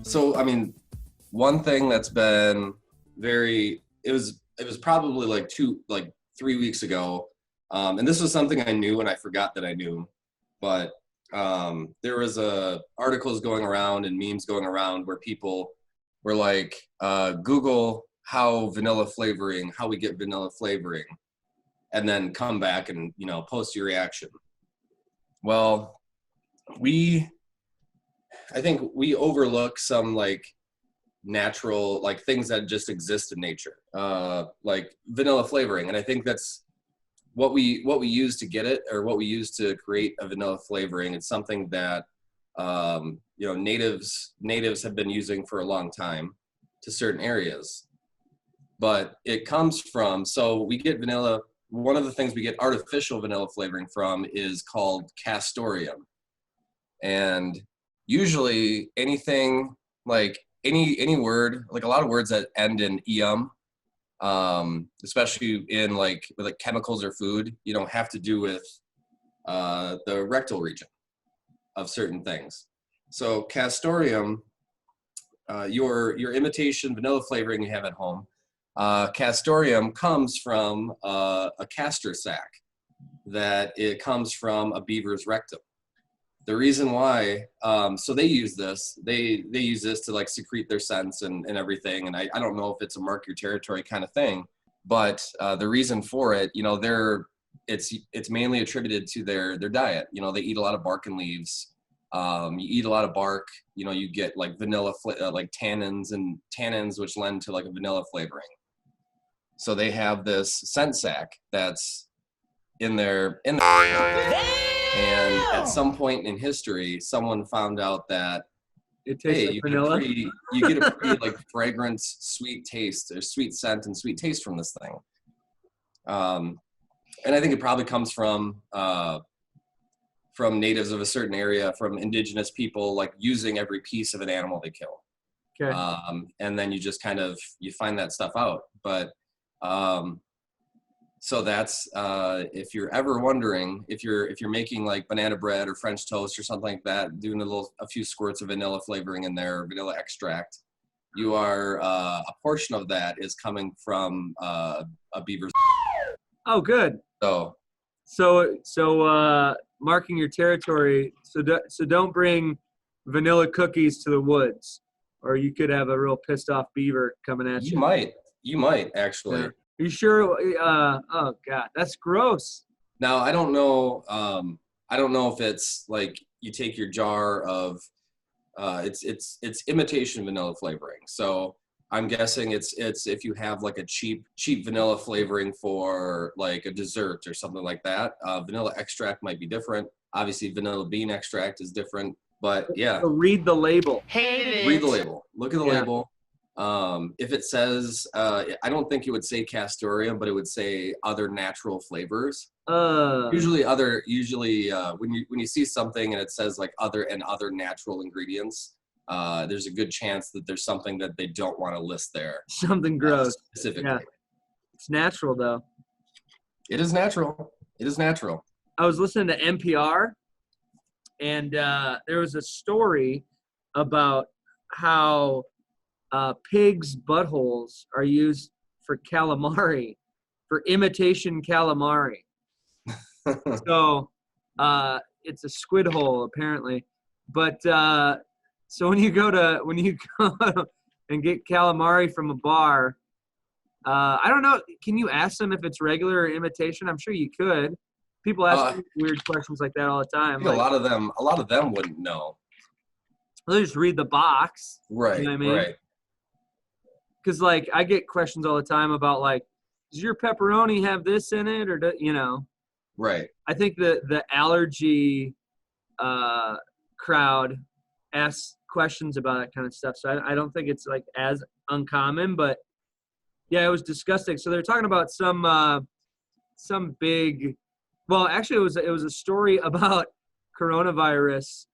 So, I mean, one thing that's been it was probably like 3 weeks ago. And this was something I knew and I forgot that I knew, but there was articles going around and memes going around where people were like, Google how we get vanilla flavoring, and then come back and, post your reaction. Well, I think we overlook some like natural, like things that just exist in nature, like vanilla flavoring. And I think that's what we use to get it, or what we use to create a vanilla flavoring. It's something that, natives have been using for a long time to certain areas, but it comes from, so we get vanilla. One of the things we get artificial vanilla flavoring from is called castoreum. And usually anything like any word, like a lot of words that end in eum, especially in with chemicals or food, have to do with the rectal region of certain things. So castoreum, your imitation vanilla flavoring you have at home, castoreum comes from a castor sac, that it comes from a beaver's rectum. The reason why, so they use this to like secrete their scents and everything. And I don't know if it's a mark your territory kind of thing, but the reason for it, it's mainly attributed to their diet. They eat a lot of bark and leaves. You eat a lot of bark, you get like vanilla, like tannins, which lend to like a vanilla flavoring. So they have this scent sac that's in their and at some point in history, someone found out that, it tastes like vanilla. You get a pretty like fragrant, sweet taste, or sweet scent and sweet taste from this thing. And I think it probably comes from natives of a certain area, from indigenous people, like using every piece of an animal they kill. Okay. And then you just you find that stuff out. But so that's, if you're ever wondering, if you're making like banana bread or French toast or something like that, doing a few squirts of vanilla flavoring in there, vanilla extract, you are, a portion of that is coming from a beaver's. Oh, good. So marking your territory. So don't bring vanilla cookies to the woods, or you could have a real pissed off beaver coming at you. You might actually. Yeah. Are you sure? Oh God, that's gross. Now I don't know if it's like you take your jar of, it's imitation vanilla flavoring. So I'm guessing it's if you have like a cheap vanilla flavoring for like a dessert or something like that. Vanilla extract might be different. Obviously, vanilla bean extract is different. But yeah. So read the label. Read the label. Look at the label. If it says, I don't think it would say castoreum, but it would say other natural flavors. Usually when you see something and it says like other natural ingredients, there's a good chance that there's something that they don't want to list there. Something gross. Specifically. Yeah. It's natural though. It is natural. I was listening to NPR, and there was a story about how pigs' buttholes are used for calamari, for imitation calamari. So it's a squid hole apparently, but so when you go and get calamari from a bar, I don't know. Can you ask them if it's regular or imitation? I'm sure you could. People ask weird questions like that all the time. A lot of them wouldn't know. They just read the box. Right. You know what I mean? Right. Because like I get questions all the time about like, does your pepperoni have this in it, or Right. I think the allergy crowd asks questions about that kind of stuff. So I don't think it's like as uncommon, but yeah, it was disgusting. So they're talking about some big, well, actually it was a story about coronavirus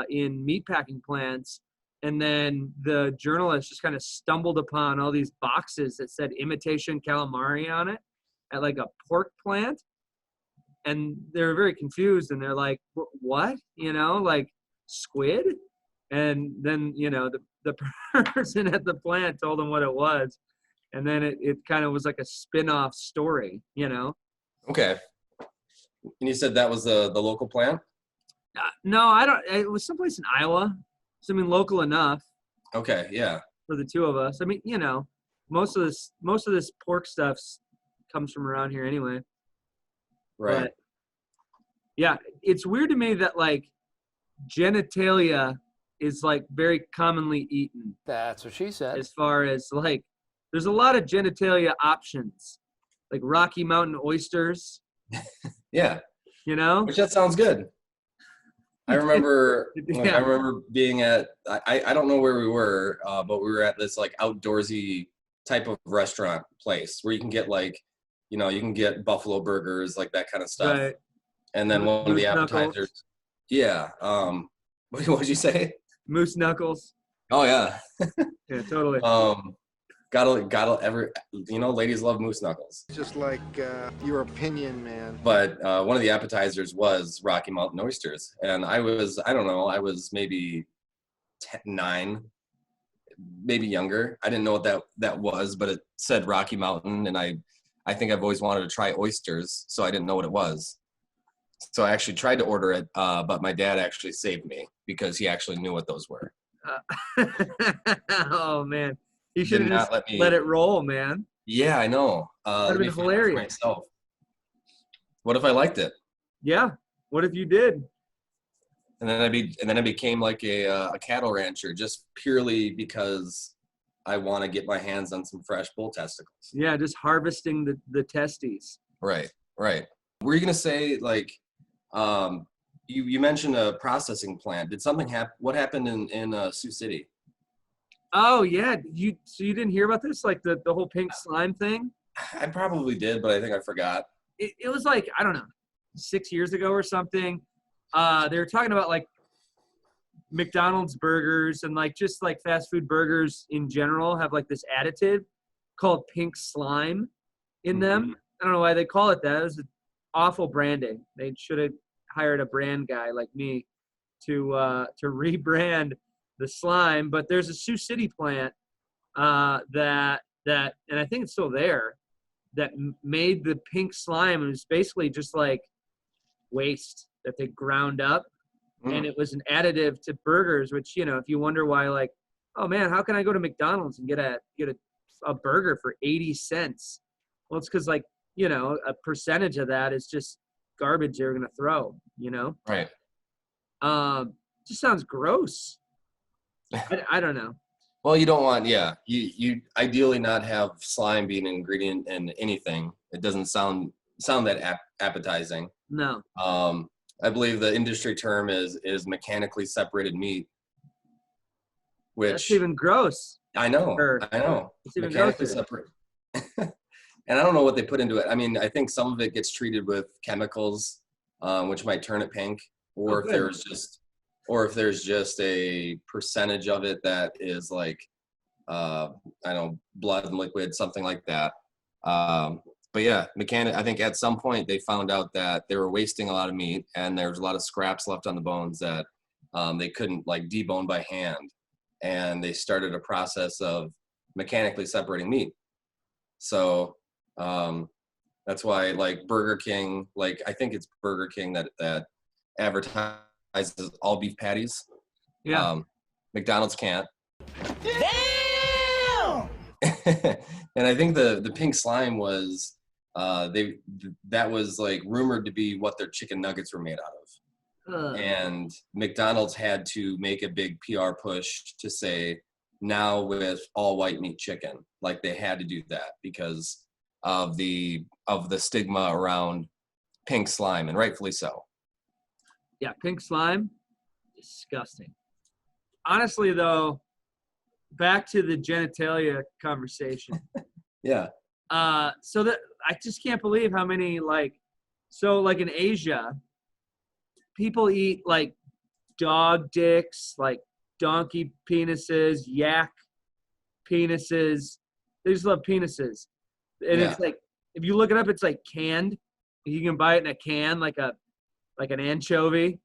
in meatpacking plants. And then the journalist just kind of stumbled upon all these boxes that said imitation calamari on it at like a pork plant. And they're very confused, and they're like, what? Like squid? And then, the the person at the plant told him what it was, and then it kind of was like a spin-off story, you know. Okay. And you said that was the local plant? No, I don't. It was someplace in Iowa. So I mean, local enough. Okay, yeah. For the two of us. I mean, you know, most of this pork stuff comes from around here anyway. Right. But, yeah, it's weird to me that like genitalia is like very commonly eaten. That's what she said. As far as like, there's a lot of genitalia options, like Rocky Mountain oysters. Yeah. You know? Which that sounds good. I remember Yeah. I remember being at I don't know where we were, but we were at this like outdoorsy type of restaurant place where you can get like, you know, you can get buffalo burgers, like that kind of stuff. Right. And then one of the appetizers. Knuckles. Yeah. What did you say? Moose knuckles. Oh yeah. Yeah, totally. Gotta ever, you know, ladies love moose knuckles. Just like your opinion, man. But one of the appetizers was Rocky Mountain oysters, and I don't know, I was maybe 9, maybe younger. I didn't know what that was, but it said Rocky Mountain, and I think I've always wanted to try oysters, so I didn't know what it was. So I actually tried to order it, but my dad actually saved me because he actually knew what those were. Oh man. You should have Did just not let it roll, man. Yeah, I know. That'd have been hilarious. Myself. What if I liked it? Yeah. What if you did? And then I became like a cattle rancher just purely because I want to get my hands on some fresh bull testicles. Yeah, just harvesting the testes. Right. Were you gonna say like, you mentioned a processing plant? Did something happen? What happened in Sioux City? Oh yeah, so you didn't hear about this, like the whole pink slime thing? I probably did, but I think I forgot. It was like, I don't know, 6 years ago or something. They were talking about like McDonald's burgers and like just like fast food burgers in general have like this additive called pink slime in them. I don't know why they call it that. It was awful branding. They should have hired a brand guy like me to rebrand the slime. But there's a Sioux City plant that and I think it's still there, that made the pink slime. It was basically just like waste that they ground up, and it was an additive to burgers, which, you know, if you wonder why, like, oh man, how can I go to McDonald's and get a burger for 80 cents? Well, it's because, like, you know, a percentage of that is just garbage they're gonna throw, you know? Right. Just sounds gross. I don't know. Well, you don't want, you ideally not have slime being an ingredient in anything. It doesn't sound that appetizing. No. I believe the industry term is mechanically separated meat, which that's even gross. I know. It's even Mechanically grosser. separate. And I don't know what they put into it. I mean, I think some of it gets treated with chemicals, which might turn it pink, or if there's just a percentage of it that is like, I don't know, blood and liquid, something like that. But yeah, I think at some point they found out that they were wasting a lot of meat, and there was a lot of scraps left on the bones that they couldn't like debone by hand, and they started a process of mechanically separating meat. So that's why, like, Burger King, like, I think it's Burger King that advertises all beef patties. Yeah. McDonald's can't. Damn! And I think the pink slime was that was like rumored to be what their chicken nuggets were made out of. And McDonald's had to make a big PR push to say, now with all white meat chicken, like they had to do that because of the stigma around pink slime, and rightfully so. Yeah, pink slime, disgusting. Honestly, though, back to the genitalia conversation. Yeah. So that I just can't believe how many like in Asia, people eat like dog dicks, like donkey penises, yak penises. They just love penises. And It's like, if you look it up, it's like canned. You can buy it in a can, like an anchovy.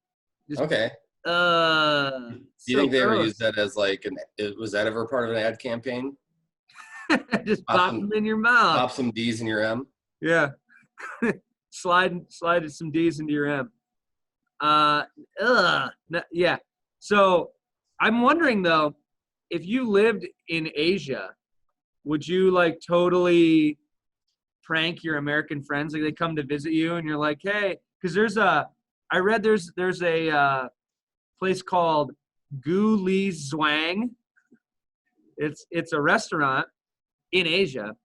Just, Okay. Do you So think they ever gross. used that as like was that ever part of an ad campaign? Just pop them in your mouth. Pop some D's in your M. Yeah. slide some D's into your M. Yeah. So I'm wondering though, if you lived in Asia, would you like totally prank your American friends? Like they come to visit you and you're like, hey, because I read there's a place called Gu Li Zhuang. It's a restaurant in Asia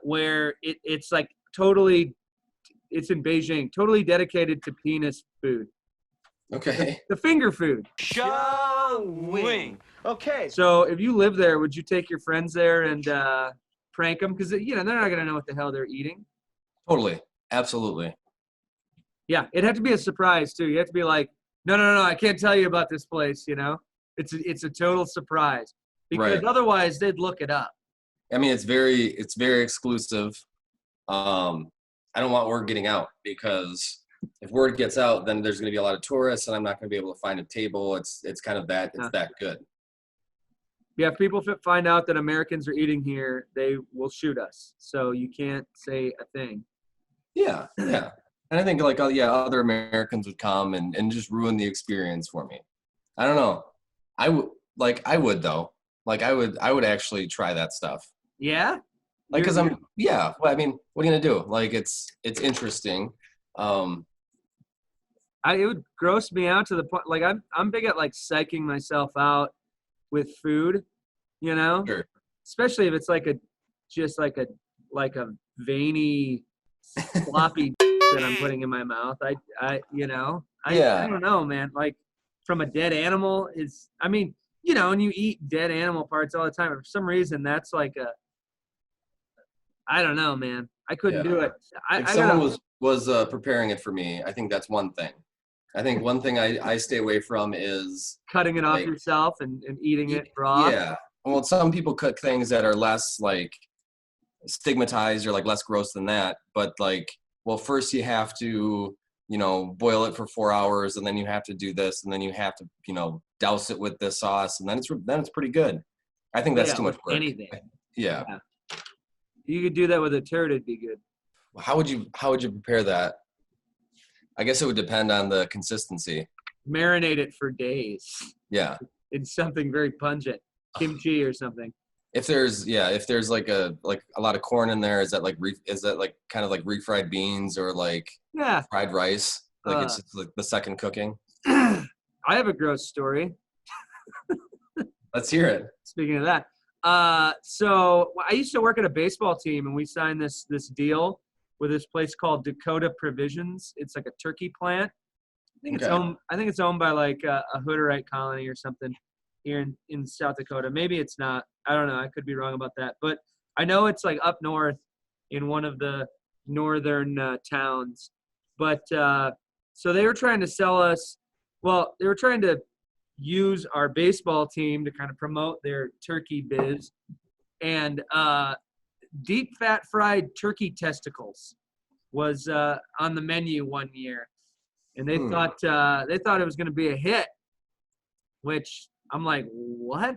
where it's like totally, it's in Beijing, totally dedicated to penis food. Okay. The finger food. Showing. Okay. So if you live there, would you take your friends there and prank them? Because, they're not going to know what the hell they're eating. Totally. Absolutely. Yeah, it'd have to be a surprise, too. You have to be like, no, I can't tell you about this place, It's a total surprise. Because otherwise, they'd look it up. I mean, it's very exclusive. I don't want word getting out because if word gets out, then there's going to be a lot of tourists, and I'm not going to be able to find a table. It's kind of that. It's that good. Yeah, if people find out that Americans are eating here, they will shoot us. So you can't say a thing. Yeah. And I think other Americans would come and just ruin the experience for me. I don't know. I would though. Like I would actually try that stuff. Yeah. Like, cause well, I mean, what are you gonna do? Like, it's interesting. It would gross me out to the point. Like I'm big at like psyching myself out with food, Sure. especially if it's like a veiny sloppy that I'm putting in my mouth. I don't know, man. Like from a dead animal and you eat dead animal parts all the time. For some reason, that's like I don't know, man. I couldn't do it. If someone was preparing it for me, I think that's one thing. I think one thing I stay away from is cutting it off yourself and eating it raw. Yeah. Well, some people cook things that are less like stigmatized or like less gross than that. But like, well, first you have to, boil it for 4 hours, and then you have to do this, and then you have to, douse it with this sauce, and then it's pretty good. I think that's too much work. Anything. Yeah. You could do that with a turd, it'd be good. How would you prepare that? I guess it would depend on the consistency. Marinate it for days. Yeah. In something very pungent, kimchi or something. If there's like a lot of corn in there, is that kind of like refried beans or like fried rice? Like it's just like the second cooking. I have a gross story. Let's hear it. Speaking of that, so I used to work at a baseball team, and we signed this deal with this place called Dakota Provisions. It's like a turkey plant. I think it's owned by like a Hutterite colony or something here in South Dakota. Maybe it's not. I don't know. I could be wrong about that. But I know it's like up north in one of the northern towns. But so they were trying to sell us. Well, they were trying to use our baseball team to kind of promote their turkey biz, and deep fat fried turkey testicles was on the menu one year, and they thought it was going to be a hit, which I'm like, what?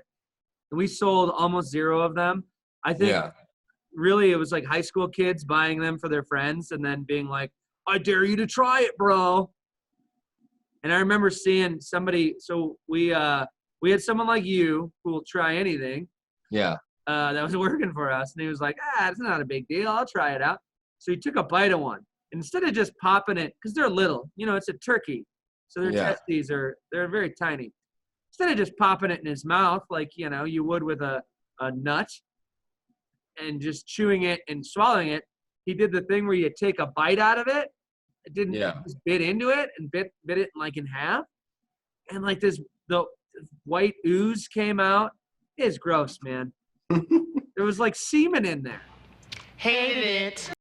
And we sold almost zero of them. I think really it was like high school kids buying them for their friends and then being like, I dare you to try it, bro. And I remember seeing somebody, so we had someone like you who will try anything. Yeah. That was working for us. And he was like, it's not a big deal. I'll try it out. So he took a bite of one. And instead of just popping it, because they're little, it's a turkey. So their testes they're very tiny. Instead of just popping it in his mouth like, you would with a nut and just chewing it and swallowing it, he did the thing where you take a bite out of it. It didn't just bit into it and bit it like in half. And like the white ooze came out. It's gross, man. There was like semen in there. Hated it.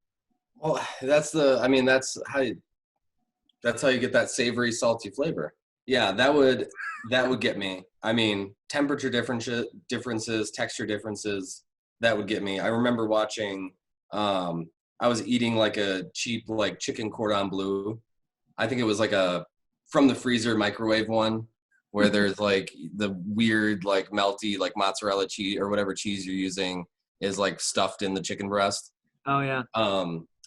Well, that's how you get that savory, salty flavor. Yeah, that would get me. I mean, temperature differences, texture differences, that would get me. I remember watching, I was eating like a cheap like chicken cordon bleu. I think it was like a from the freezer microwave one, where there's like the weird like melty like mozzarella cheese or whatever cheese you're using is like stuffed in the chicken breast. Oh yeah.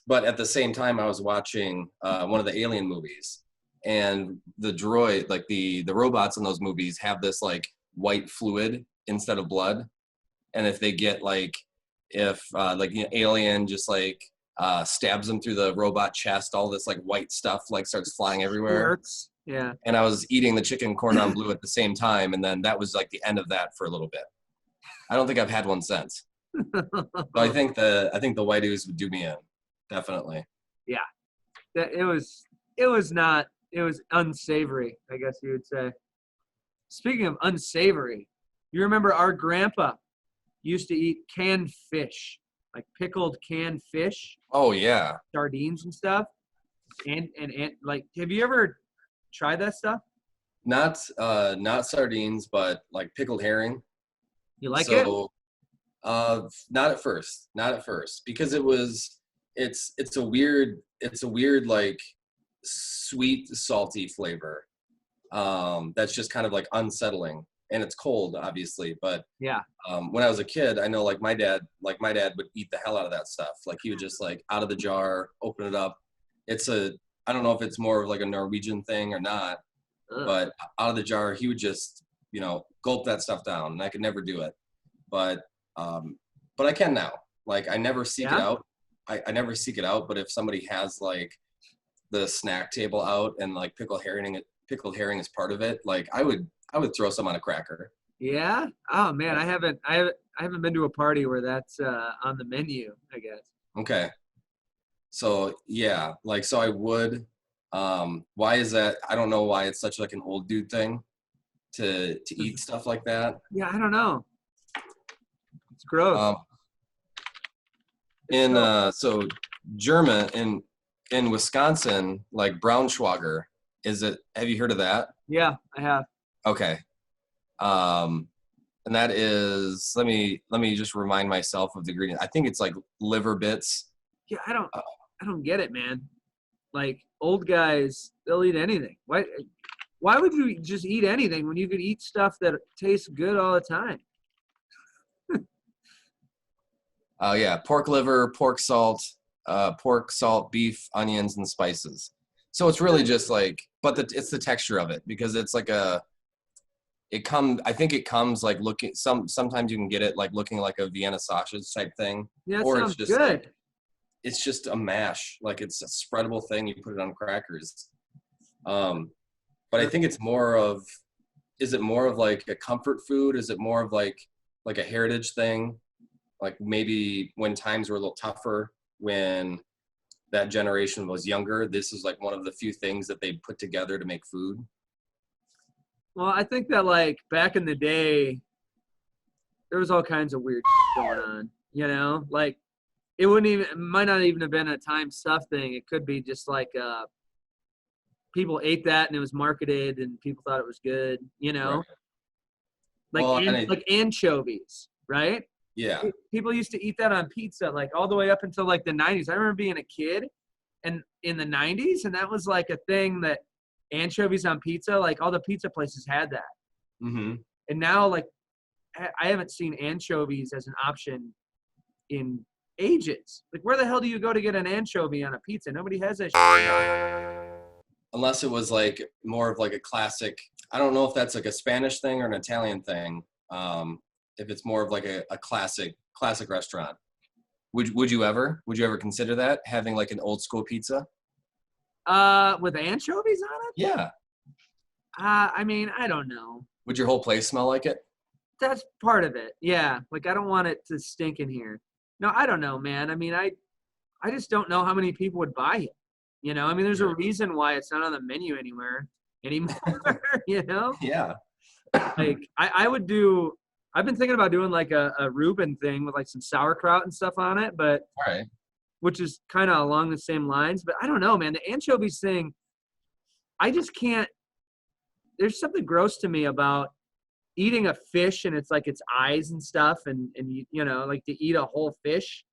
But at the same time, I was watching one of the Alien movies, and the droid, like the robots in those movies, have this like white fluid instead of blood. And if they get like, Alien just like stabs them through the robot chest, all this like white stuff like starts flying everywhere. Hurts. Yeah. And I was eating the chicken cordon bleu at the same time, and then that was like the end of that for a little bit. I don't think I've had one since. But I think the white ooze would do me in. Definitely. Yeah. It was unsavory, I guess you would say. Speaking of unsavory, you remember our grandpa used to eat canned fish, like pickled canned fish. Oh yeah. Sardines and stuff. And like, have you ever tried that stuff? Not sardines, but like pickled herring. You like it? Not at first, because it's a weird like sweet, salty flavor. That's just kind of like unsettling, and it's cold, obviously. But yeah, when I was a kid, I know like my dad would eat the hell out of that stuff. Like he would just like out of the jar, open it up. I don't know if it's more of like a Norwegian thing or not, but out of the jar, he would just, gulp that stuff down, and I could never do it. But I can now. Like I never seek it out. I never seek it out. But if somebody has like the snack table out and like pickled herring is part of it, like I would throw some on a cracker. Yeah. Oh man, I haven't been to a party where that's on the menu, I guess. Okay. So yeah, like so I would. Why is that? I don't know why it's such like an old dude thing to eat stuff like that. Yeah, I don't know. It's gross. So German in Wisconsin, like brown schwager, have you heard of that? Yeah, I have. Okay. And that is, let me just remind myself of the ingredient. I think it's like liver bits. Yeah, I don't get it, man. Like old guys, they'll eat anything. Why would you just eat anything when you could eat stuff that tastes good all the time? Yeah, pork liver, pork salt, beef, onions, and spices. So it's really just like, but it's the texture of it, because it's like I think it comes like looking, sometimes you can get it like looking like a Vienna sausage type thing. Yeah, or sounds it's just good. like, it's just a mash, like it's a spreadable thing, you put it on crackers. But I think is it more of like a comfort food? Is it more of like a heritage thing? Like maybe when times were a little tougher, when that generation was younger, this is like one of the few things that they put together to make food. Well, I think that like back in the day, there was all kinds of weird going on, like it might not even have been a time stuff thing. It could be just like, people ate that and it was marketed and people thought it was good, Right. Like anchovies, right? Yeah. People used to eat that on pizza, like all the way up until like the 90s. I remember being a kid and in the 90s, and that was like a thing that anchovies on pizza, like all the pizza places had that. Mm-hmm. And now, like, I haven't seen anchovies as an option in ages. Like, where the hell do you go to get an anchovy on a pizza? Nobody has that shit. Unless it was like more of like a classic, I don't know if that's like a Spanish thing or an Italian thing. If it's more of like a classic restaurant. Would you ever consider that, having like an old school pizza? With anchovies on it? Yeah. I mean, I don't know. Would your whole place smell like it? That's part of it. Yeah. Like, I don't want it to stink in here. No, I don't know, man. I mean, I just don't know how many people would buy it. I mean, there's a reason why it's not on the menu anymore anymore, Yeah. Like, I've been thinking about doing like a Reuben thing with like some sauerkraut and stuff on it, but All right. which is kind of along the same lines. But I don't know, man. The anchovies thing, I just can't. There's something gross to me about eating a fish and it's like its eyes and stuff, and like to eat a whole fish.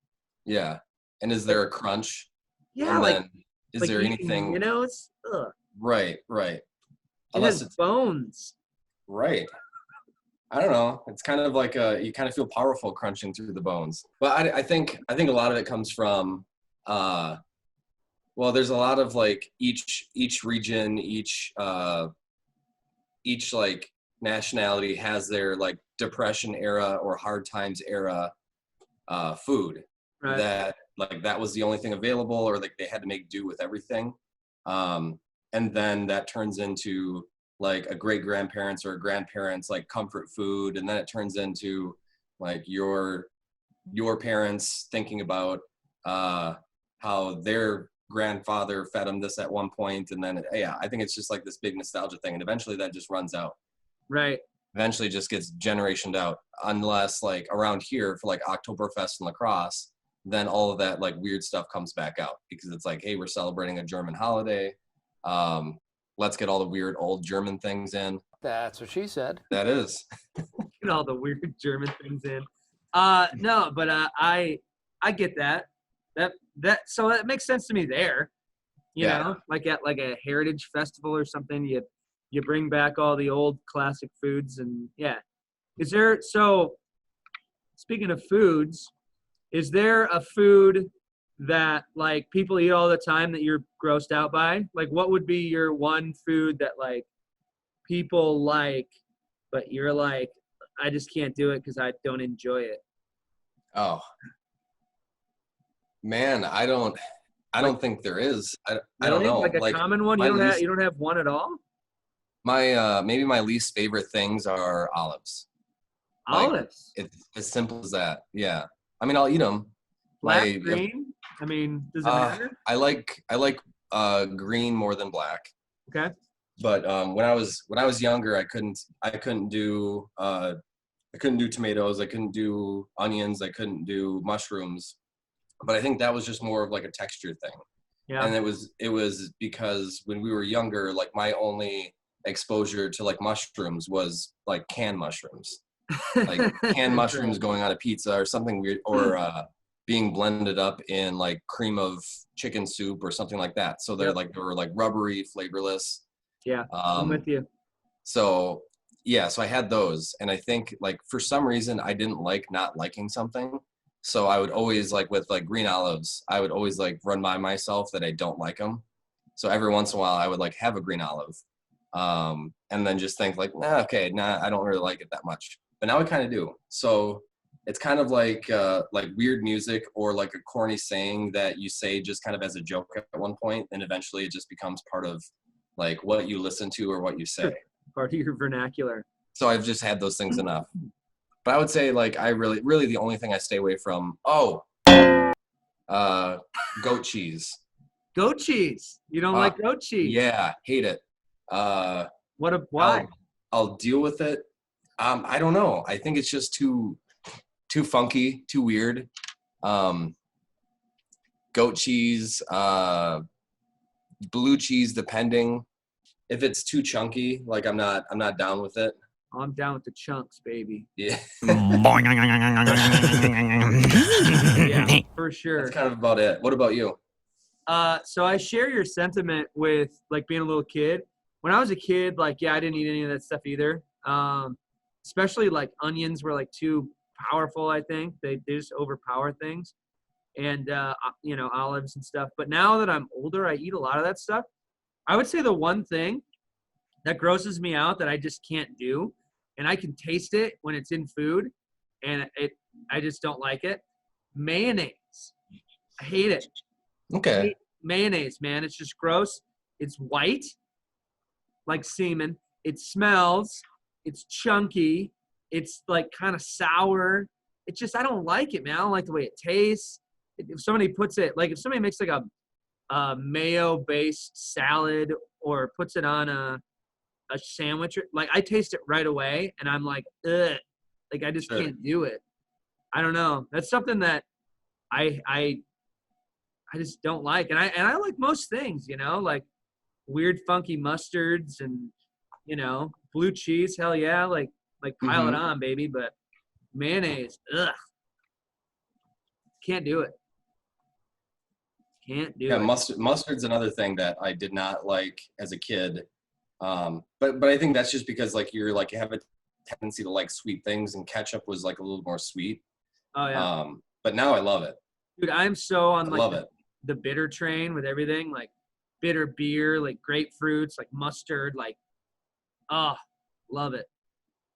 Yeah. And is there a crunch? Yeah, And like then is like there eating, anything? it's ugh. Right. unless has it's bones. right. I don't know. It's kind of like you kind of feel powerful crunching through the bones. But I think a lot of it comes from well, there's a lot of like each region, each like nationality has their like Depression era or Hard Times era food Right. that like that was the only thing available, or like they had to make do with everything. And then that turns into like a great grandparents or a grandparents like comfort food, and then it turns into like your parents thinking about how their grandfather fed them this at one point, and then yeah, I think it's just like this big nostalgia thing, and eventually that just runs out. Right. Eventually just gets generationed out, unless like around here for like Oktoberfest and lacrosse, then all of that like weird stuff comes back out because it's like, hey, we're celebrating a German holiday. Let's get all the weird old German things in. That's what she said. That is. Get all the weird German things in. No, but I get that. So that makes sense to me there. You Yeah. know, like at like a heritage festival or something, you bring back all the old classic foods, and yeah. Is there, so speaking of foods, is there a food that like people eat all the time that you're grossed out by? Like what would be your one food that like people like, but you're like, I just can't do it because I don't enjoy it? Oh man, I don't think there is. I don't Really? know. Like a Like common one? my You least, don't have one at all? my maybe my least favorite things are olives. Like Olives. it's as simple as that. Yeah. I mean, I'll eat them. Black, green? I mean, does it matter? I like green more than black. Okay. But when I was younger, I couldn't do tomatoes. I couldn't do onions. I couldn't do mushrooms. But I think that was just more of like a texture thing. Yeah. And it was because when we were younger, like my only exposure to like mushrooms was like canned mushrooms, like canned mushrooms going on a pizza or something weird, or being blended up in like cream of chicken soup or something like that. So they were like rubbery, flavorless. Yeah, I'm with you. So yeah, so I had those, and I think like for some reason I didn't like not liking something. So I would always like with like green olives, I would always like run by myself that I don't like them. So every once in a while I would like have a green olive, and then just think like, okay, I don't really like it that much. But now I kind of do. So it's kind of like weird music or like a corny saying that you say just kind of as a joke at one point, and eventually it just becomes part of like what you listen to or what you say. Part of your vernacular. So I've just had those things enough. But I would say like I really the only thing I stay away from, goat cheese. Goat cheese. You don't like goat cheese? Yeah, hate it. Why? I'll deal with it. I don't know. I think it's just too funky, too weird. Goat cheese, blue cheese, depending. If it's too chunky, like I'm not down with it. I'm down with the chunks, baby. Yeah. Yeah, for sure. That's kind of about it. What about you? So I share your sentiment with like being a little kid. When I was a kid, like, yeah, I didn't eat any of that stuff either. Especially like onions were like too powerful. I think they just overpower things, and olives and stuff. But now that I'm older, I eat a lot of that stuff. I would say the one thing that grosses me out that I just can't do, and I can taste it when it's in food, and I just don't like it. Mayonnaise. I hate it. Okay. I hate mayonnaise, man. It's just gross. It's white, like semen. It smells. It's chunky. It's like kind of sour. It's just, I don't like it, man. I don't like the way it tastes. If somebody puts it, like if somebody makes like a mayo-based salad or puts it on a sandwich, like I taste it right away, and I'm like, ugh. Like I just can't do it. I don't know. That's something that I just don't like, and I like most things, like weird funky mustards and blue cheese. Hell yeah, like pile it on, baby. But mayonnaise, ugh, can't do it. Can't do it. Mustard's another thing that I did not like as a kid. But I think that's just because like you're like you have a tendency to like sweet things, and ketchup was like a little more sweet. Oh yeah. But now I love it. Dude, I'm so on I like love it. the bitter train with everything, like bitter beer, like grapefruits, like mustard, like, oh, love it.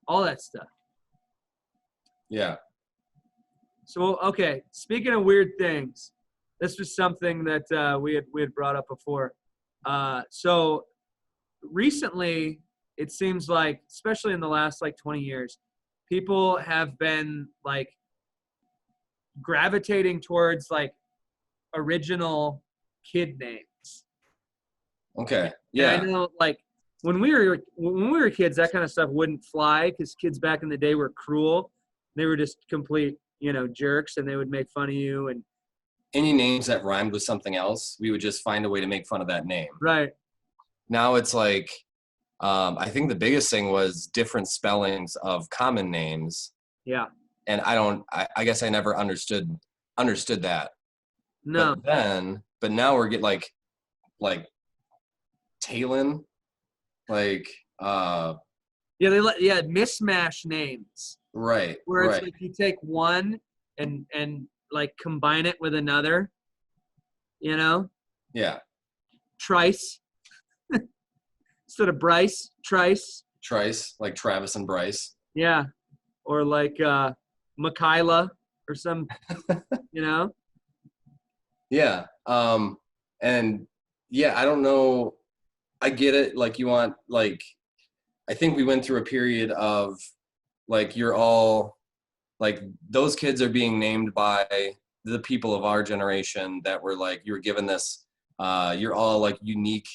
All that stuff. Yeah. So, okay, speaking of weird things, this was something that we had brought up before. So recently, it seems like, especially in the last like 20 years, people have been like gravitating towards like original kid names. Okay. And Yeah. I know like when we were kids, that kind of stuff wouldn't fly because kids back in the day were cruel. They were just complete, jerks, and they would make fun of you. And Any names that rhymed with something else, we would just find a way to make fun of that name. right. Now it's like, I think the biggest thing was different spellings of common names. Yeah. And I guess I never understood that. No. But now we're getting like Talon, like, Yeah, mismatch names. right. Where it's Right. like you take one and like combine it with another, Yeah. Trice. Instead of Bryce, Trice. Trice, like Travis and Bryce. Yeah. Or like Michaela or some, Yeah. And yeah, I don't know. I get it. Like you want, like, I think we went through a period of like, you're all like, those kids are being named by the people of our generation that were like, you were given this, you're all like unique.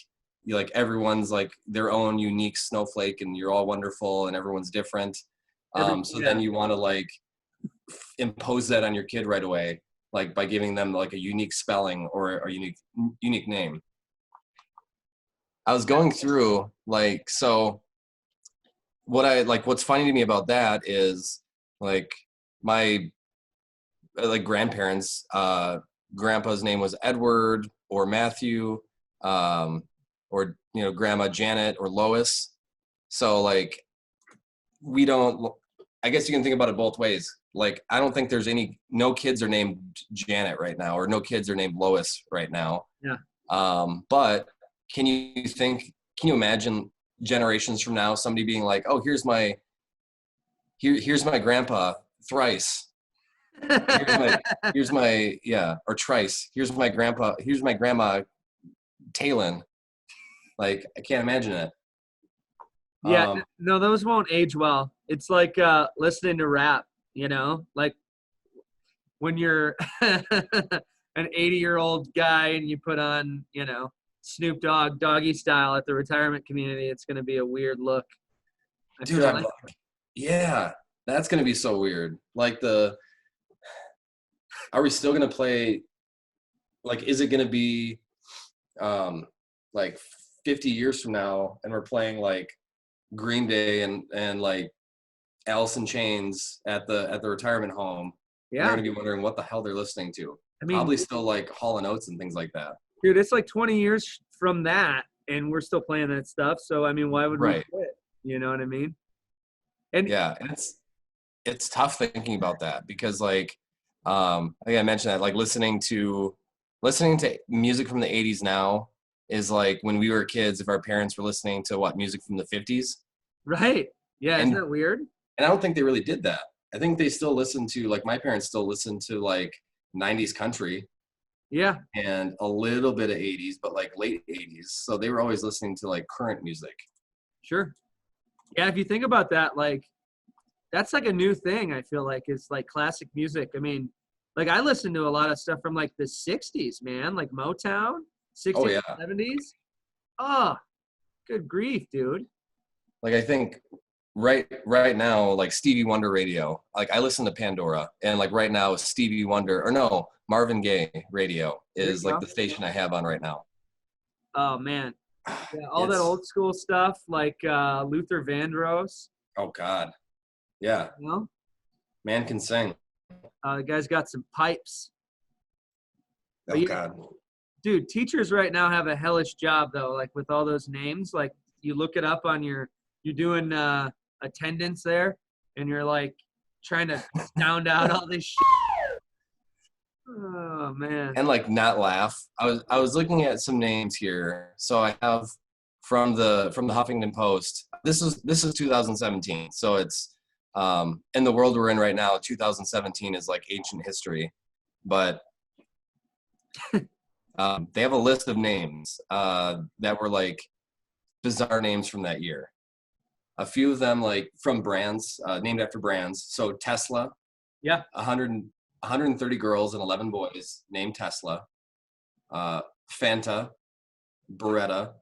You like everyone's like their own unique snowflake, and you're all wonderful and everyone's different. Then you want to like impose that on your kid right away, like by giving them like a unique spelling or a unique name. I was going through like, so what's funny to me about that is like my like grandparents, grandpa's name was Edward or Matthew, or grandma Janet or Lois. So like I guess you can think about it both ways. Like I don't think there's no kids are named Janet right now, or no kids are named Lois right now. Yeah. But can you imagine generations from now somebody being like, oh, here's my grandpa Thrice. Here's my or Trice. Here's my grandma Talon. Like I can't imagine it. Yeah, no, those won't age well. It's like listening to rap, like when you're an 80-year-old guy and you put on, Snoop Dogg Doggy Style at the retirement community, it's going to be a weird look. Dude, yeah, that's going to be so weird. Like are we still going to play, like, is it going to be like 50 years from now and we're playing like Green Day and like Alice in Chains at the retirement home? Yeah. They're going to be wondering what the hell they're listening to. I mean, probably still like Hall & Oates and things like that. Dude, it's like 20 years from that and we're still playing that stuff. So, I mean, why would we quit? You know what I mean? And yeah, it's tough thinking about that because like, I think I mentioned that like listening to music from the 80s now is like when we were kids, if our parents were listening to music from the 50s. Right. Yeah. Isn't that weird? And I don't think they really did that. I think they still listen to, like, my parents still listen to like 90s country. Yeah. And a little bit of 80s, but like late 80s. So they were always listening to like current music. Sure. Yeah. If you think about that, like that's like a new thing. I feel like is like classic music. I mean, like I listen to a lot of stuff from like the 60s, man, like Motown, 60s, 70s. Oh, good grief, dude. Like I think right now, like Stevie Wonder radio, like I listen to Pandora, and like right now Stevie Wonder, or no, Marvin Gaye radio is like the station I have on right now. Oh man. Yeah, all that old school stuff like Luther Vandross. Oh God. Yeah. You know? Man can sing. The guy's got some pipes. Oh God. Dude, teachers right now have a hellish job though, like with all those names. Like you look it up on you're doing attendance there, and you're like trying to sound out all this shit. Oh man. And like not laugh. I was looking at some names here. So I have from the Huffington Post. This is 2017. So it's in the world we're in right now, 2017 is like ancient history. But they have a list of names that were like bizarre names from that year. A few of them like from brands, named after brands. So Tesla. Yeah. 130 girls and 11 boys named Tesla. Fanta, Beretta.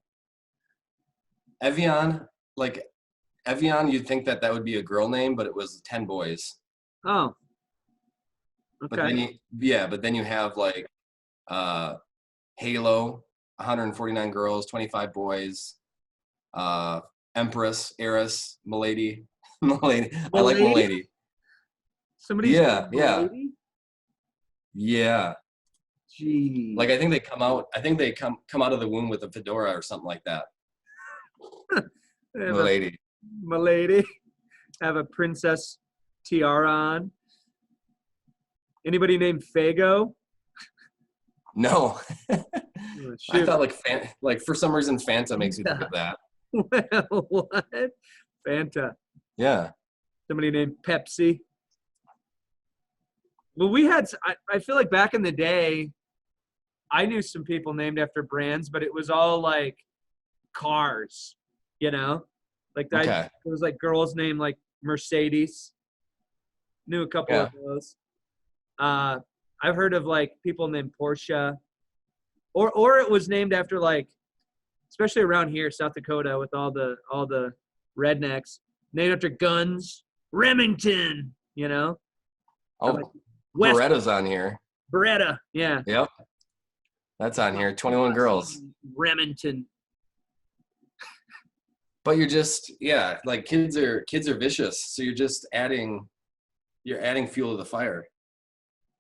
Evian, you'd think that would be a girl name, but it was 10 boys. Oh. Okay. But then you have like Halo, 149 girls, 25 boys. Empress, Heiress, Milady. Milady. I like Milady. Somebody's Yeah. Yeah. Gee. Like I think they come out out of the womb with a fedora or something like that. Milady. Milady. Have a princess tiara on. Anybody named Fago? No. Oh, I thought like for some reason Fanta makes you think of that. Well, what? Fanta. Yeah. Somebody named Pepsi. Well, I feel like back in the day, I knew some people named after brands, but it was all like cars, you know? Like it was like girls named like Mercedes. Knew a couple of those. I've heard of like people named Porsche. Or it was named after like, especially around here, South Dakota, with all the rednecks, named after guns. Remington, you know? Oh, Beretta's on here. Beretta, yeah. Yep. That's on here. 21 girls. Remington. But you're just like kids are vicious. So you're just adding fuel to the fire.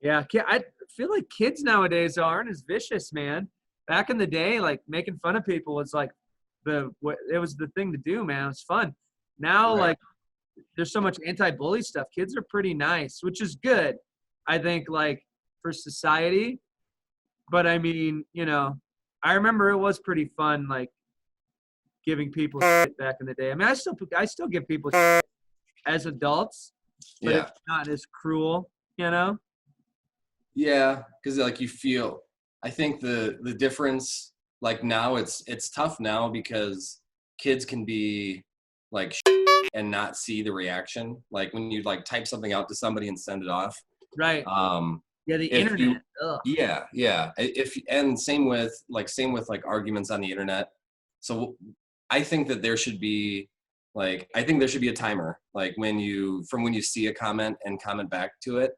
Yeah, I feel like kids nowadays aren't as vicious, man. Back in the day, like making fun of people was like it was the thing to do, man. It was fun. Now, like there's so much anti-bully stuff. Kids are pretty nice, which is good, I think, like for society. But I mean, you know, I remember it was pretty fun, like giving people shit back in the day. I mean, I still give people shit as adults, but it's not as cruel, you know? Yeah, because like I think the difference, like now it's tough now because kids can be like and not see the reaction. Like when you like type something out to somebody and send it off. Right. Yeah, the internet. Yeah. Same with like arguments on the internet. So I think that there should be a timer, like when you see a comment and comment back to it,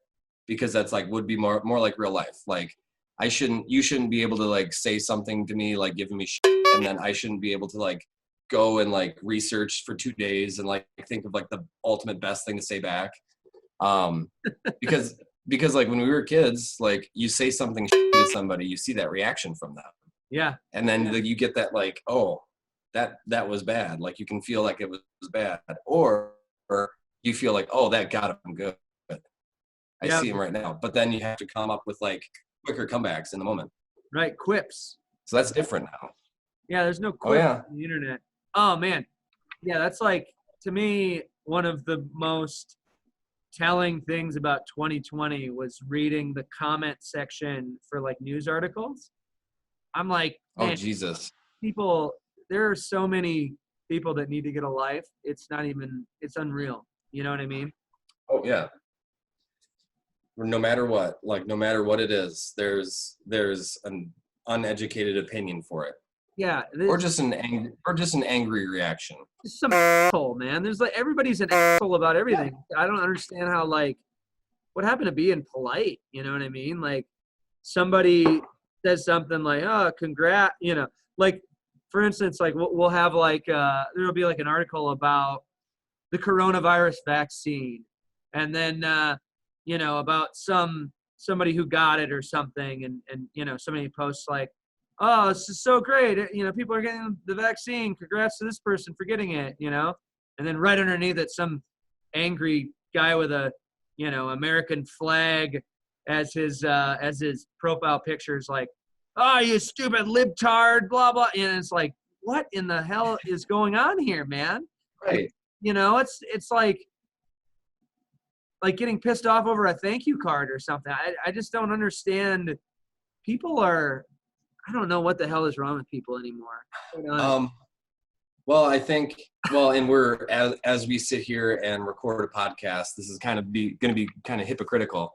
because that's like would be more like real life. Like you shouldn't be able to like say something to me like giving me shit, and then I shouldn't be able to like go and like research for 2 days and like think of like the ultimate best thing to say back. Because like when we were kids, like you say something to somebody, you see that reaction from them. Yeah. And then you get that like, oh, that was bad. Like you can feel like it was bad, or you feel like, oh, that got him good. I see him right now. But then you have to come up with like quicker comebacks in the moment. Right. Quips. So that's different now. Yeah. There's no quips on the internet. Oh man. Yeah. That's like, to me, one of the most telling things about 2020 was reading the comment section for like news articles. I'm like, man, oh Jesus, there are so many people that need to get a life. It's unreal. You know what I mean? Oh yeah. No matter what it is, there's an uneducated opinion for it. Yeah. Or just an angry reaction. Just some asshole, man. There's like everybody's an asshole about everything. I don't understand how like what happened to being polite. You know what I mean? Like somebody says something like, "Oh, congrats," you know. Like for instance, like we'll have like there'll be like an article about the coronavirus vaccine, and then you know about somebody who got it or something, and you know somebody posts like, oh, this is so great. You know, people are getting the vaccine. Congrats to this person for getting it, you know? And then right underneath it, some angry guy with a, you know, American flag as his profile picture is like, oh, you stupid libtard, blah, blah. And it's like, what in the hell is going on here, man? Right. You know, it's like getting pissed off over a thank you card or something. I just don't understand. People are, I don't know what the hell is wrong with people anymore. Well, I think, and we're, as we sit here and record a podcast, this is kind of going to be kind of hypocritical,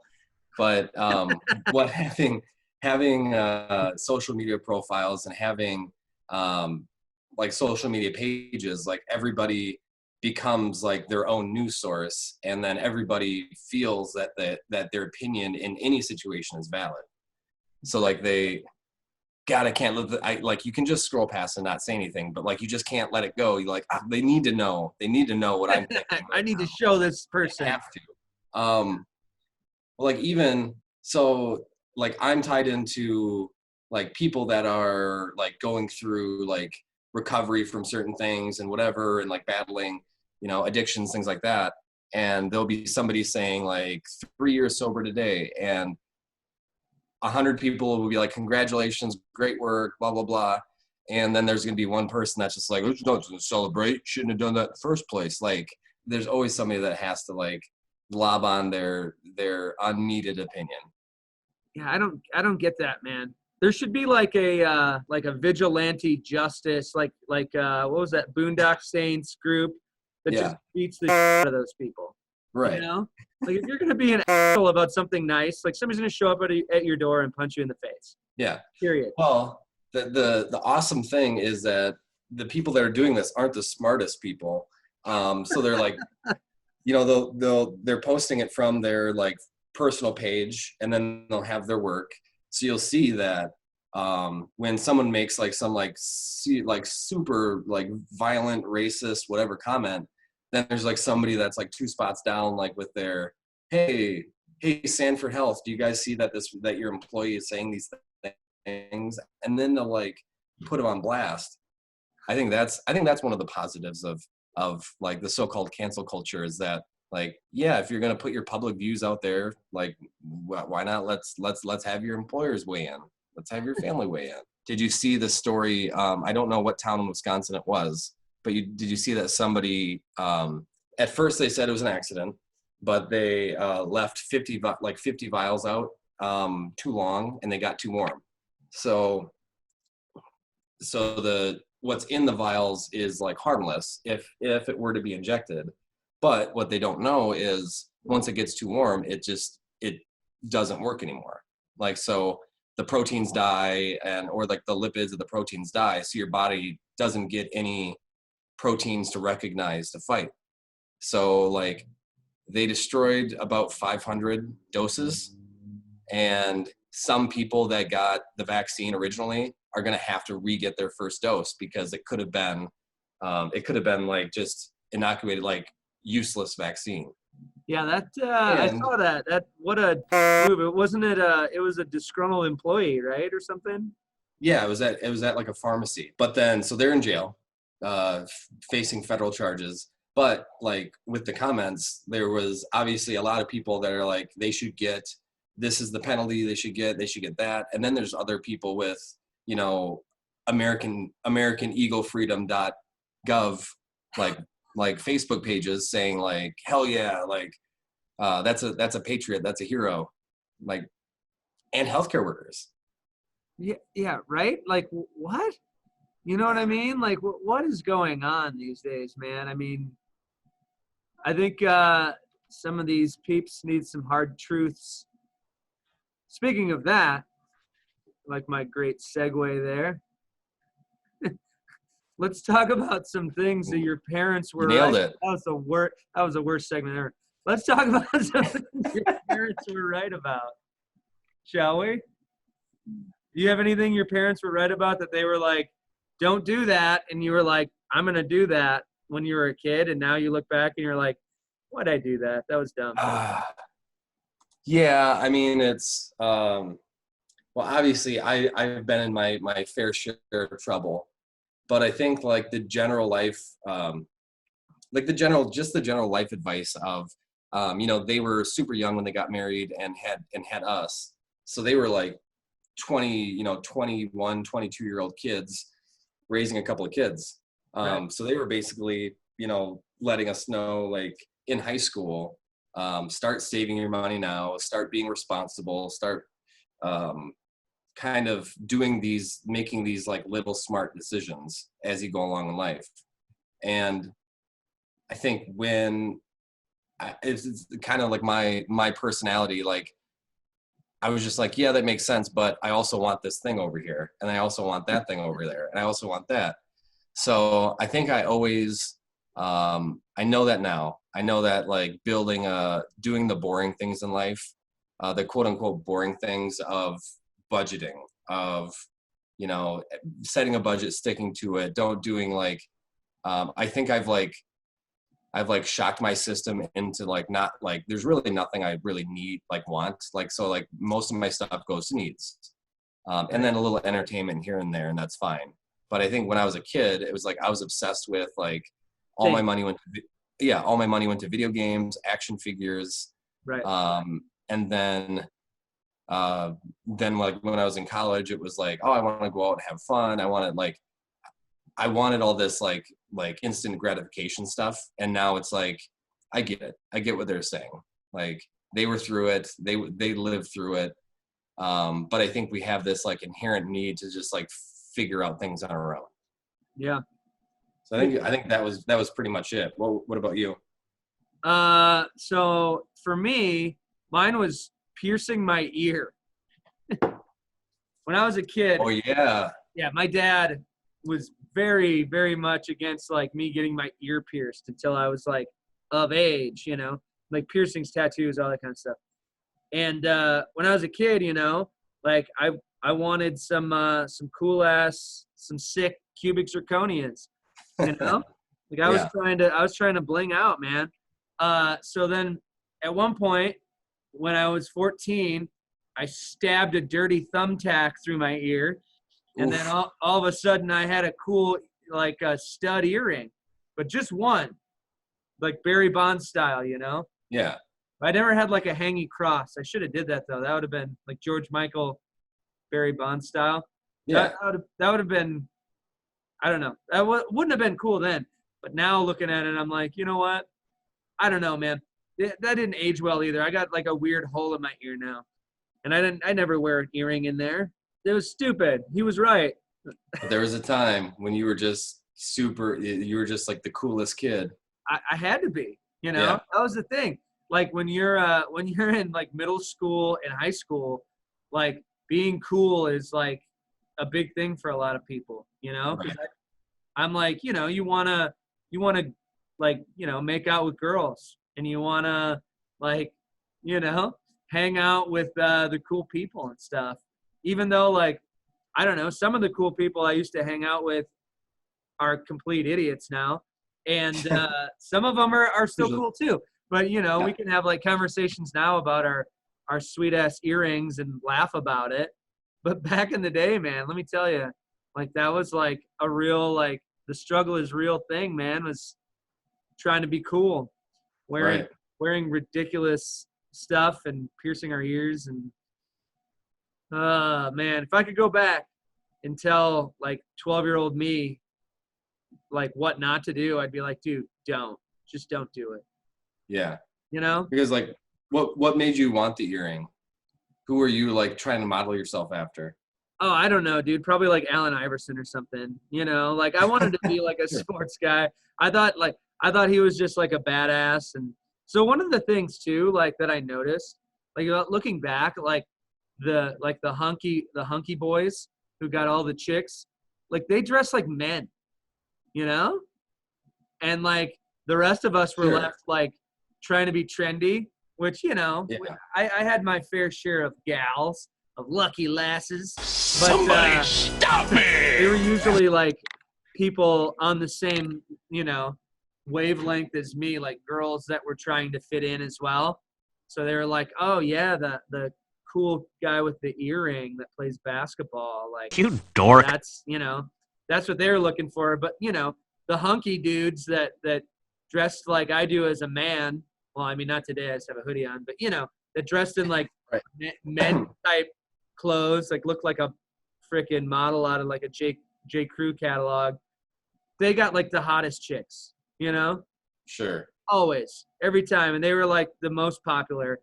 but what having social media profiles and having like social media pages, like everybody becomes like their own news source, and then everybody feels that their opinion in any situation is valid. So like God, I can't like you can just scroll past and not say anything, but like you just can't let it go. You like they need to know what I'm thinking. I need to show this person. They have to. Like even so, like I'm tied into like people that are like going through like recovery from certain things and whatever, and like battling, you know, addictions, things like that. And there'll be somebody saying like 3 years sober today, and 100 people will be like, congratulations, great work, blah, blah, blah. And then there's going to be one person that's just like, oh, you don't celebrate, shouldn't have done that in the first place. Like there's always somebody that has to like lob on their unneeded opinion. Yeah, I don't get that, man. There should be like a vigilante justice, like what was that Boondock Saints group that just beats the shit out of those people. Right. You know? Like if you're gonna be an asshole about something nice, like somebody's gonna show up at your door and punch you in the face. Yeah. Period. Well, the awesome thing is that the people that are doing this aren't the smartest people. So they're like, you know, they're posting it from their like personal page, and then they'll have their work. So you'll see that when someone makes like some like super like violent, racist, whatever comment, then there's like somebody that's like 2 spots down, like with their, hey, Sanford Health, do you guys see that your employee is saying these things? And then they'll like put them on blast. I think that's one of the positives of like the so-called cancel culture, is that like, yeah, if you're going to put your public views out there, like why not let's have your employers weigh in. Let's have your family weigh in. Did you see the story? I don't know what town in Wisconsin it was, but did you see that somebody, at first they said it was an accident, but they left 50 vials out too long, and they got too warm. So what's in the vials is like harmless if it were to be injected. But what they don't know is once it gets too warm, it doesn't work anymore. Like, so the proteins die, or like the lipids of the proteins die. So your body doesn't get any proteins to recognize to fight. So like they destroyed about 500 doses, and some people that got the vaccine originally are going to have to re-get their first dose, because it could have been like just inoculated, like useless vaccine. Yeah, that I saw that. That what a move. It wasn't it. It was a disgruntled employee, right, or something. Yeah, it was at like a pharmacy. But then, so they're in jail, facing federal charges. But like with the comments, there was obviously a lot of people that are like, they should get, this is the penalty they should get that. And then there's other people with, you know, AmericanEagleFreedom.gov, like Facebook pages saying like, hell yeah, like that's a patriot, that's a hero, like, and healthcare workers. Yeah, right? Like what? You know what I mean? Like what is going on these days, man? I mean, I think some of these peeps need some hard truths. Speaking of that, like my great segue there, let's talk about some things that your parents were. You nailed it. That was the worst segment ever. Let's talk about some things your parents were right about, shall we? Do you have anything your parents were right about that they were like, don't do that, and you were like, I'm gonna do that when you were a kid, and now you look back and you're like, why'd I do that? That was dumb. Yeah, I mean, it's Well, obviously, I've been in my fair share of trouble, but I think like the general life, like the general life advice of, they were super young when they got married and had us, so they were like 21, 22-year-old kids raising a couple of kids. Right. So they were basically, letting us know, like in high school, start saving your money now, start being responsible, start kind of making these like little smart decisions as you go along in life. And I think it's kind of like my personality, like I was just like, yeah, that makes sense, but I also want this thing over here, and I also want that thing over there, and I also want that. So I think I always, I know that now. I know that like doing the boring things in life, the quote unquote boring things of budgeting, of, setting a budget, sticking to it, don't doing like, I think I've shocked my system into like, not like, there's really nothing I really need, like want, like, so like most of my stuff goes to needs. And then a little entertainment here and there, and that's fine. But I think when I was a kid, it was like, I was obsessed with like, all my money went to video games, action figures. Right. And then like when I was in college, it was like, oh, I want to go out and have fun. I wanted all this like instant gratification stuff. And now it's like, I get it. I get what they're saying. Like they were through it. They lived through it. But I think we have this like inherent need to just like figure out things on our own. Yeah. So I think that was pretty much it. What about you? So for me, mine was piercing my ear. When I was a kid. Oh yeah. Yeah, my dad was very, very much against like me getting my ear pierced until I was like of age, like piercings, tattoos, all that kind of stuff. And when I was a kid, like I wanted some cool ass, some sick cubic zirconians, like I was trying to bling out, man. So then at one point when I was 14, I stabbed a dirty thumbtack through my ear. And then all of a sudden I had a cool, like a stud earring, but just one, like Barry Bonds style, Yeah. I never had like a hanging cross. I should have did that though. That would have been like George Michael, Barry Bonds style. Yeah. That would have been, I don't know. That wouldn't have been cool then. But now looking at it, I'm like, you know what? I don't know, man. That didn't age well either. I got like a weird hole in my ear now. And I never wear an earring in there. It was stupid. He was right. But there was a time when you were just like the coolest kid. I had to be, Yeah. That was the thing. Like when you're in like middle school and high school, like being cool is like a big thing for a lot of people, 'cause Right. I'm like, you want to like, make out with girls, and you want to like, hang out with the cool people and stuff. Even though like, I don't know, some of the cool people I used to hang out with are complete idiots now. And some of them are still cool too. But, we can have like conversations now about our sweet ass earrings and laugh about it. But back in the day, man, let me tell you, like that was like a real, like the struggle is real thing, man, was trying to be cool, wearing ridiculous stuff and piercing our ears. And man, if I could go back and tell like 12-year-old me like what not to do, I'd be like, dude, don't do it. Yeah. You Because like, what made you want the earring? Who were you like trying to model yourself after? Oh, I don't know, dude. Probably like Allen Iverson or something. Like I wanted to be like a sports guy. I thought he was just like a badass. And so one of the things too, like that I noticed, like looking back, like the hunky boys who got all the chicks, like they dress like men, and like the rest of us were left like trying to be trendy, which I had my fair share of gals, of lucky lasses, but Somebody stop me! they were usually like people on the same wavelength as me, like girls that were trying to fit in as well. So they were like, oh yeah, the cool guy with the earring that plays basketball. Like, You dork. that's, that's what they're looking for. But, the hunky dudes that dressed like I do as a man. Well, I mean, not today. I just have a hoodie on. But, that dressed in like Right. men type clothes, like looked like a freaking model out of like a J. Crew catalog. They got like the hottest chicks, Sure. always, every time. And they were like the most popular.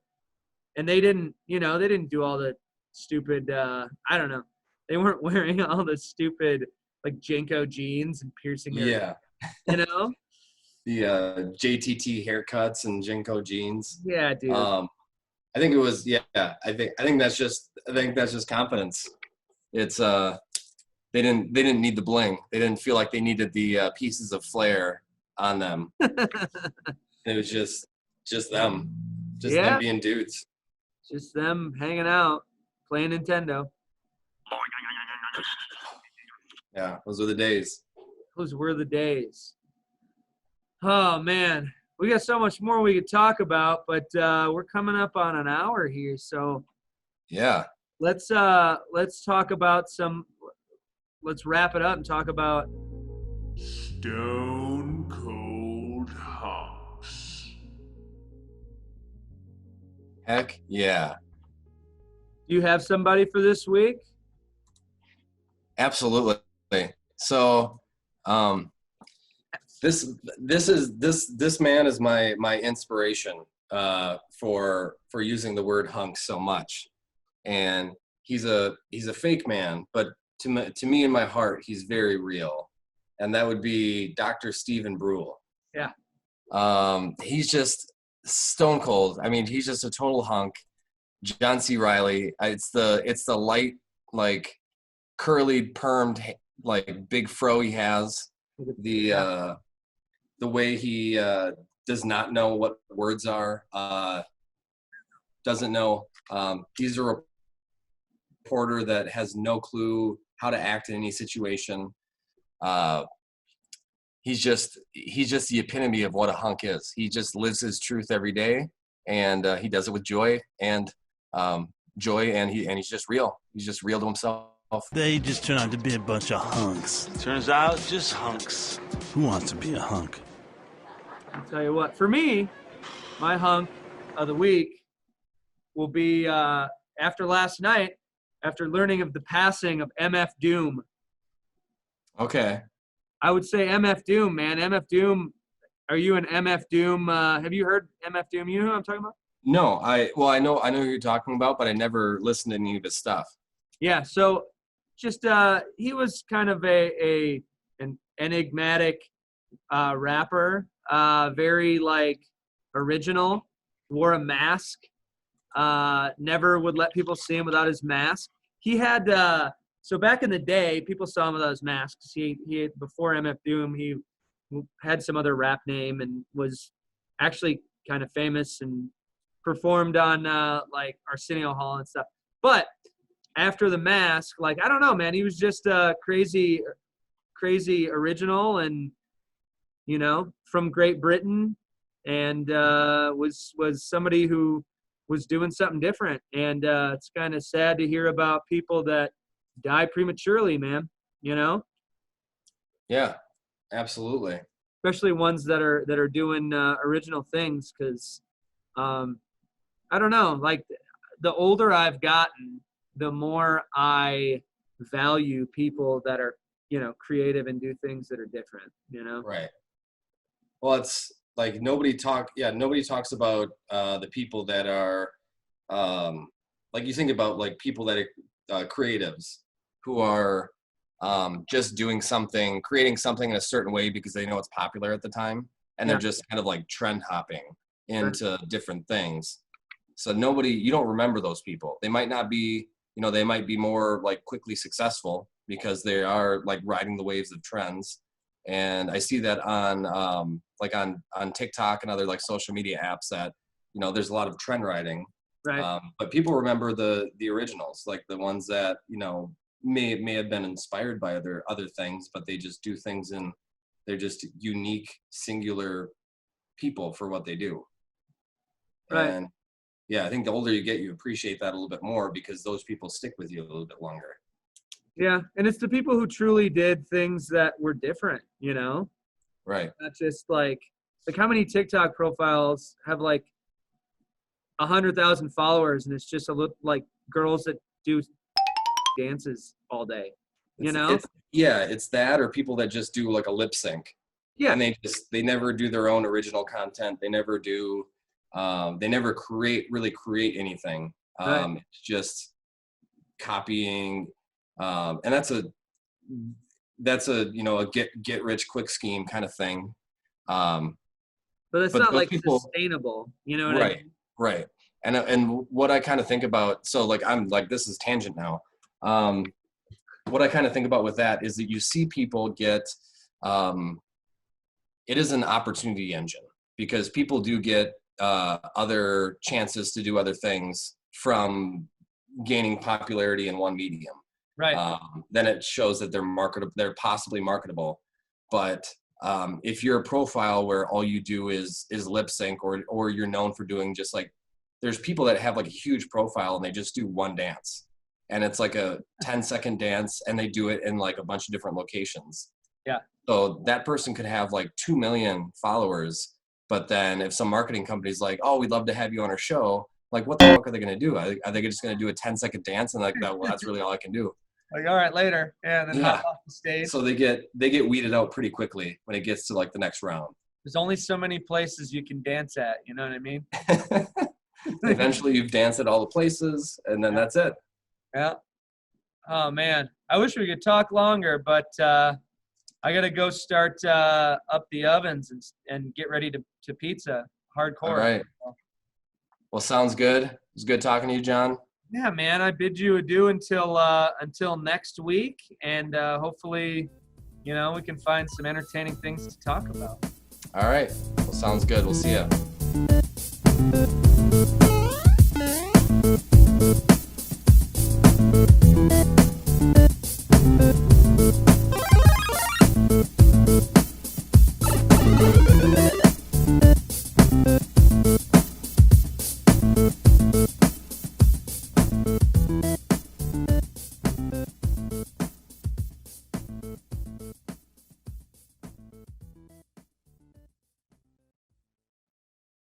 And they didn't do all the stupid, I don't know. They weren't wearing all the stupid like Jenko jeans and piercing their, Yeah. The JTT haircuts and Jinko jeans. Yeah, dude. I think it was, I think that's just confidence. It's they didn't need the bling. They didn't feel like they needed the pieces of flair on them. It was just them, them being dudes. Just them hanging out, playing Nintendo. Yeah, those were the days. Those were the days. Oh man, we got so much more we could talk about, but we're coming up on an hour here, so Yeah. let's talk about let's wrap it up and talk about Stone Cold Hunks. Heck yeah. Do you have somebody for this week? Absolutely. So, this man is my inspiration for using the word hunk so much, and he's a fake man, but to me in my heart he's very real, and that would be Dr. Stephen Brule. Yeah. He's just stone cold. I mean, he's just a total hunk. John C. Reilly. It's the light, like curly permed, like big fro he has. The way he does not know what words are. Doesn't know. He's a reporter that has no clue how to act in any situation. He's just the epitome of what a hunk is. He just lives his truth every day, and he does it with joy and he's just real. He's just real to himself. They just turn out to be a bunch of hunks. Turns out, just hunks. Who wants to be a hunk? I'll tell you what, for me, my hunk of the week will be after last night, after learning of the passing of MF Doom. Okay. I would say MF Doom, man. MF Doom, are you an MF Doom? Have you heard MF Doom? You know who I'm talking about? No, I know who you're talking about, but I never listened to any of his stuff. Yeah, so just he was kind of an enigmatic rapper, very like original, wore a mask, never would let people see him without his mask. He had so back in the day, people saw him without his masks. He before MF Doom, he had some other rap name and was actually kind of famous and performed on like Arsenio Hall and stuff. But after the mask, like, I don't know, man, he was just crazy original and, from Great Britain, and was somebody who was doing something different. And it's kind of sad to hear about people that die prematurely, man, Yeah, absolutely. especially ones that are doing original things. Cause I don't know, like the older I've gotten, the more I value people that are, creative and do things that are different, Right. Well, it's like nobody talks about the people that are like, you think about like people that are creatives who are just doing something, creating something in a certain way because they know it's popular at the time, and they're just kind of like trend hopping into different things. So you don't remember those people. They might not be, they might be more like quickly successful because they are like riding the waves of trends. And I see that on like on TikTok and other like social media apps that, there's a lot of trend riding. Right. But people remember the originals, like the ones that, may have been inspired by other things, but they just do things and they're just unique, singular people for what they do. Right. And, yeah, I think the older you get, you appreciate that a little bit more because those people stick with you a little bit longer. Yeah, and it's the people who truly did things that were different, you know? Right. Not just like how many TikTok profiles have like 100,000 followers, and it's just like girls that do dances all day, you know? It's that, or people that just do like a lip sync. Yeah. And they never do their own original content. They never do, they never really create anything. Right. It's just copying. And that's a a get rich quick scheme kind of thing. But it's not like sustainable, you know what I mean? Right. And what I kind of think about, so like I'm like, this is tangent now. What I kind of think about with that is that you see people get, it is an opportunity engine because people do get other chances to do other things from gaining popularity in one medium. Right. Then it shows that they're possibly marketable. But if you're a profile where all you do is lip sync, or you're known for doing just like, there's people that have like a huge profile and they just do one dance, and it's like a 10-second dance, and they do it in like a bunch of different locations. Yeah. So that person could have like 2 million followers, but then if some marketing company's like, oh, we'd love to have you on our show, like what the fuck are they going to do? Are they just going to do a 10-second dance and like that? Well, that's really all I can do. Like, all right, later. Yeah, and then hop off the stage. So they get weeded out pretty quickly when it gets to like the next round. There's only so many places you can dance at, you know what I mean? Eventually you've danced at all the places, and then that's it. Yeah. Oh, man. I wish we could talk longer, but I got to go start up the ovens and get ready to pizza. Hardcore. All right. Well, sounds good. It was good talking to you, John. Yeah, man. I bid you adieu until next week, and hopefully, we can find some entertaining things to talk about. All right. Well, sounds good. We'll see you.